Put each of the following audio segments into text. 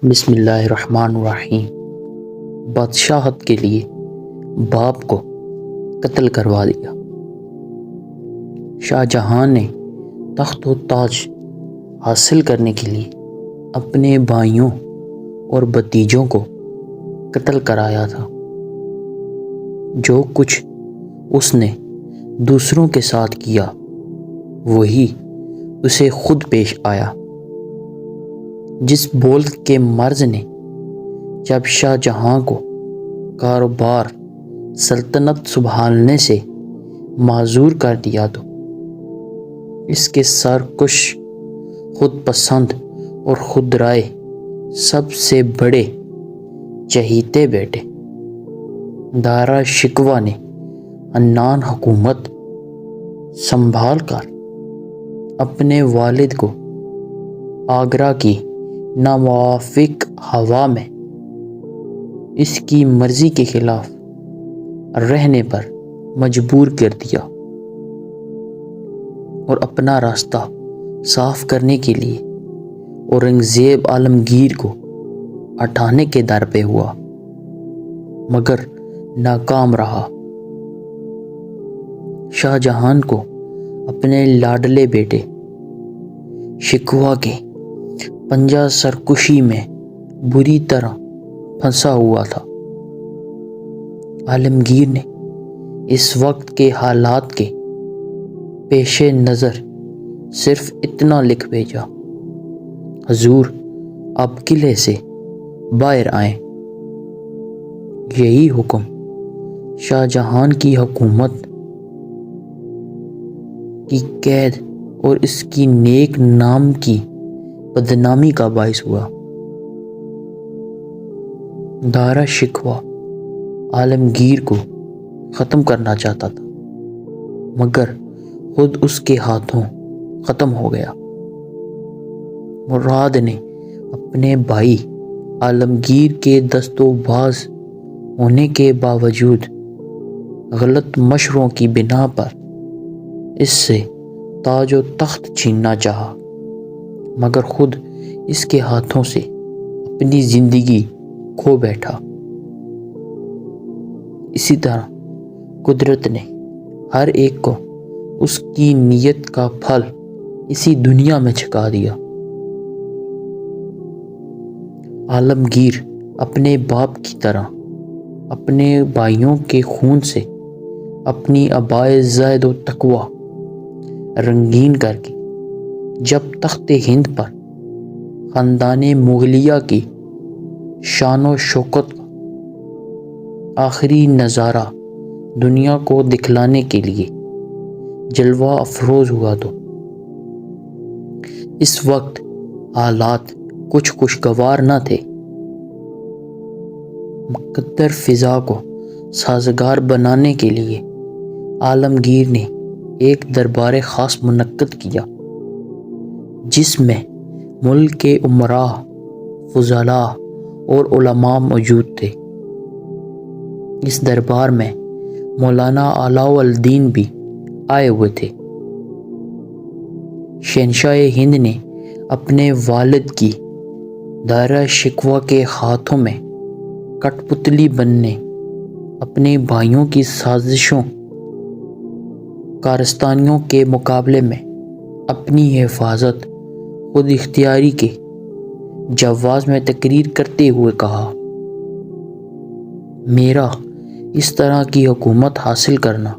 بسم اللہ الرحمن الرحیم۔ بادشاہت کے لیے باپ کو قتل کروا دیا۔ شاہ جہاں نے تخت و تاج حاصل کرنے کے لیے اپنے بھائیوں اور بھتیجوں کو قتل کرایا تھا۔ جو کچھ اس نے دوسروں کے ساتھ کیا وہی اسے خود پیش آیا۔ جس بولت کے مرض نے جب شاہ جہاں کو کاروبار سلطنت سنبھالنے سے معذور کر دیا تو اس کے سرکش، خود پسند اور خود رائے سب سے بڑے چہیتے بیٹے دارا شکوہ نے عنان حکومت سنبھال کر اپنے والد کو آگرہ کی ناموافق ہوا میں اس کی مرضی کے خلاف رہنے پر مجبور کر دیا اور اپنا راستہ صاف کرنے کے لیے اورنگزیب عالمگیر کو ہٹانے کے در پہ ہوا، مگر ناکام رہا۔ شاہ جہاں کو اپنے لاڈلے بیٹے شکوہ کے پنجہ سرکشی میں بری طرح پھنسا ہوا تھا۔ عالمگیر نے اس وقت کے حالات کے پیش نظر صرف اتنا لکھ بھیجا: حضور اب قلعے سے باہر آئیں۔ یہی حکم شاہ جہاں کی حکومت کی قید اور اس کی نیک نام کی بدنامی کا باعث ہوا۔ دارا شکوہ عالمگیر کو ختم کرنا چاہتا تھا، مگر خود اس کے ہاتھوں ختم ہو گیا۔ مراد نے اپنے بھائی عالمگیر کے دست و باز ہونے کے باوجود غلط مشوروں کی بنا پر اس سے تاج و تخت چھیننا چاہا، مگر خود اس کے ہاتھوں سے اپنی زندگی کھو بیٹھا۔ اسی طرح قدرت نے ہر ایک کو اس کی نیت کا پھل اسی دنیا میں چھکا دیا۔ عالمگیر اپنے باپ کی طرح اپنے بھائیوں کے خون سے اپنی آبائے زید و تقوی رنگین کر کے جب تخت ہند پر خاندان مغلیہ کی شان و شوکت کا آخری نظارہ دنیا کو دکھلانے کے لیے جلوہ افروز ہوا تو اس وقت حالات کچھ خوشگوار نہ تھے۔ مقدر فضا کو سازگار بنانے کے لیے عالمگیر نے ایک دربار خاص منعقد کیا، جس میں ملک کے امراء، فضلاء اور علماء موجود تھے۔ اس دربار میں مولانا علاء الدین بھی آئے ہوئے تھے۔ شہنشاہ ہند نے اپنے والد کی دارا شکوہ کے ہاتھوں میں کٹ پتلی بننے اپنے بھائیوں کی سازشوں کارستانیوں کے مقابلے میں اپنی حفاظت خود اختیاری کے جواز میں تقریر کرتے ہوئے کہا: میرا اس طرح کی حکومت حاصل کرنا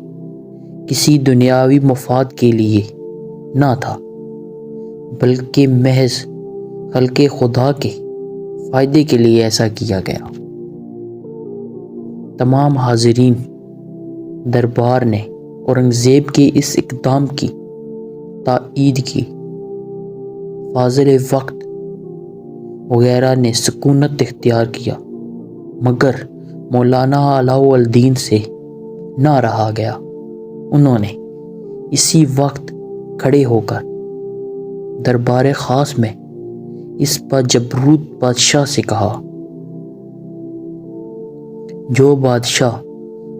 کسی دنیاوی مفاد کے لیے نہ تھا، بلکہ محض خلق خدا کے فائدے کے لیے ایسا کیا گیا۔ تمام حاضرین دربار نے اورنگزیب کے اس اقدام کی تائید کی۔ فاضل وقت وغیرہ نے سکونت اختیار کیا، مگر مولانا علاء الدین سے نہ رہا گیا۔ انہوں نے اسی وقت کھڑے ہو کر دربار خاص میں اس باجبروت بادشاہ سے کہا: جو بادشاہ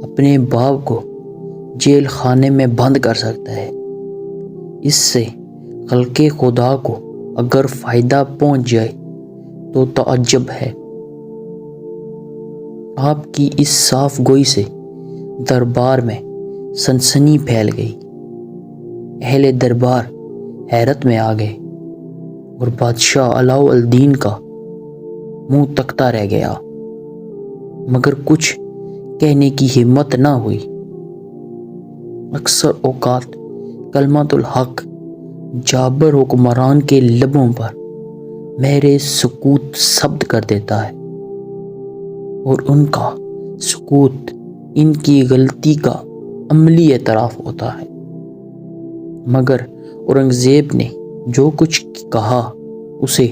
اپنے باپ کو جیل خانے میں بند کر سکتا ہے، اس سے خلق خدا کو اگر فائدہ پہنچ جائے تو تعجب ہے۔ آپ کی اس صاف گوئی سے دربار میں سنسنی پھیل گئی۔ اہل دربار حیرت میں آ گئے اور بادشاہ علاؤ الدین کا منہ تکتا رہ گیا، مگر کچھ کہنے کی ہمت نہ ہوئی۔ اکثر اوقات کلمۃ الحق جابر حکمران کے لبوں پر مہر سکوت ثبت کر دیتا ہے، اور ان کا سکوت ان کی غلطی کا عملی اعتراف ہوتا ہے۔ مگر اورنگزیب نے جو کچھ کہا اسے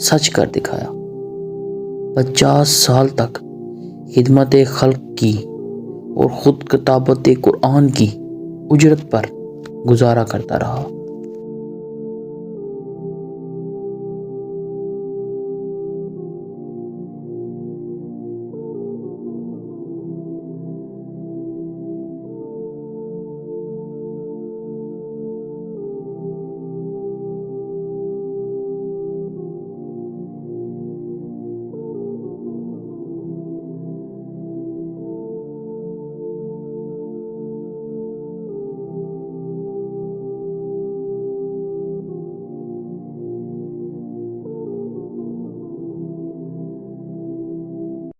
سچ کر دکھایا۔ 50 سال تک خدمت خلق کی اور خود کتابت قرآن کی اجرت پر گزارا کرتا رہا۔